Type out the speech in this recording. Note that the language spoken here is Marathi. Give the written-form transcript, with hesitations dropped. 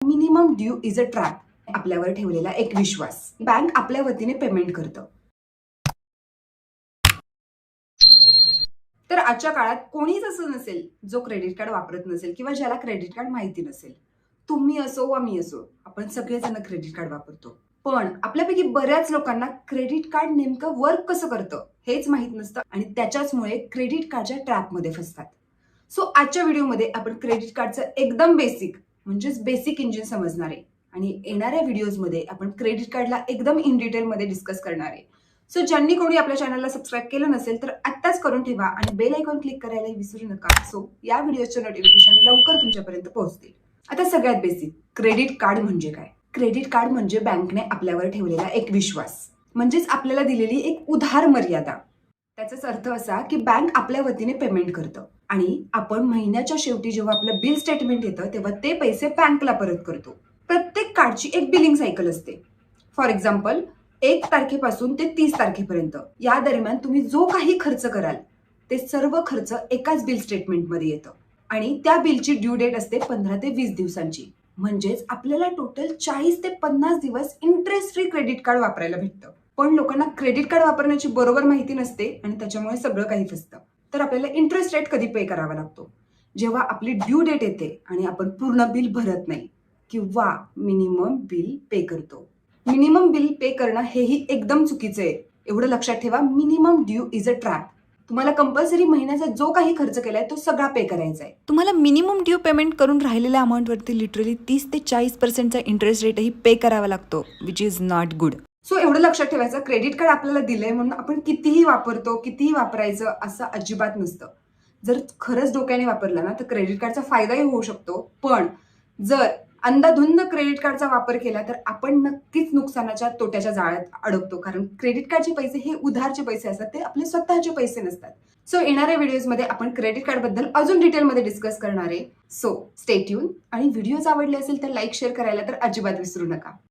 Minimum due is a trap. आपल्यावर ठेवलेला एक विश्वास. बँक आपल्या वतीने पेमेंट करतं. तर आजच्या काळात कोणीच असं नसेल जो क्रेडिट कार्ड वापरत नसेल किंवा ज्याला क्रेडिट कार्ड माहिती नसेल. तुम्ही असो वा मी असो, आपण सगळेजण क्रेडिट कार्ड वापरतो. पण आपल्यापैकी बऱ्याच लोकांना क्रेडिट कार्ड नेमकं वर्क कसं करतं हेच माहित नसतं आणि त्याच्याचमुळे क्रेडिट कार्डच्या ट्रॅपमध्ये फसतात. सो आजच्या व्हिडिओमध्ये आपण क्रेडिट कार्डचं एकदम बेसिक म्हणजेच बेसिक इंजिन समजणार आहे आणि येणाऱ्या व्हिडिओजमध्ये आपण क्रेडिट कार्डला एकदम इन डिटेलमध्ये डिस्कस करणार आहे. सो ज्यांनी कोणी आपल्या चॅनलला सबस्क्राईब केलं नसेल तर आत्ताच करून ठेवा आणि बेल आयकॉन क्लिक करायला विसरू नका. सो या व्हिडिओचं नोटिफिकेशन लवकर तुमच्यापर्यंत पोहोचतील. आता सगळ्यात बेसिक, क्रेडिट कार्ड म्हणजे काय? क्रेडिट कार्ड म्हणजे बँकने आपल्यावर ठेवलेला एक विश्वास, म्हणजेच आपल्याला दिलेली एक उधार मर्यादा. त्याचाच अर्थ असा की बँक आपल्या वतीने पेमेंट करतं आणि आपण महिन्याच्या शेवटी जेव्हा आपलं बिल स्टेटमेंट येतं तेव्हा ते पैसे बँकला परत करतो. प्रत्येक कार्डची एक बिलिंग सायकल असते. फॉर एक्झाम्पल, 1 तारखेपासून ते 30 तारखेपर्यंत या दरम्यान तुम्ही जो काही खर्च कराल ते सर्व खर्च एकाच बिल स्टेटमेंटमध्ये येतं आणि त्या बिलची ड्यू डेट असते 15 ते 20 दिवसांची. म्हणजेच आपल्याला टोटल 40 ते 50 दिवस इंटरेस्ट फ्री क्रेडिट कार्ड वापरायला भेटतं. पण लोकांना क्रेडिट कार्ड वापरण्याची बरोबर माहिती नसते आणि त्याच्यामुळे सगळं काही फसतं. तर आपल्याला इंटरेस्ट रेट कधी पे करावा लागतो? जेव्हा आपली ड्यू डेट येते आणि आपण पूर्ण बिल भरत नाही किंवा मिनिमम बिल पे करतो. मिनिमम बिल पे करणं हेही एकदम चुकीचं आहे. एवढं लक्षात ठेवा, minimum due is a trap. तुम्हाला कंपल्सरी महिन्याचा जो काही खर्च केलाय तो सगळा पे करायचा आहे. तुम्हाला मिनिमम ड्यू पेमेंट करून राहिलेल्या अमाऊंटवरती लिटरली 30 ते 40% इंटरेस्ट रेटही पे करावा लागतो, which is not good. So एवढं लक्षात ठेवायचं, क्रेडिट कार्ड आपल्याला दिलंय म्हणून आपण कितीही वापरतो, कितीही वापरायचं असं अजिबात नसतं. जर खरंच डोक्याने वापरलं ना तर क्रेडिट कार्डचा फायदाही होऊ शकतो. पण जर अंधाधुंद क्रेडिट कार्डचा वापर केला तर आपण नक्कीच नुकसानाच्या तोट्याच्या जाळ्यात अडकतो. कारण क्रेडिट कार्डचे पैसे हे उधारचे पैसे असतात, ते आपले स्वतःचे पैसे नसतात. सो येणाऱ्या व्हिडिओजमध्ये आपण क्रेडिट कार्ड बद्दल अजून डिटेलमध्ये डिस्कस करणार आहे. सो स्टे ट्यून आणि व्हिडिओज आवडले असेल तर लाईक शेअर करायला तर अजिबात विसरू नका.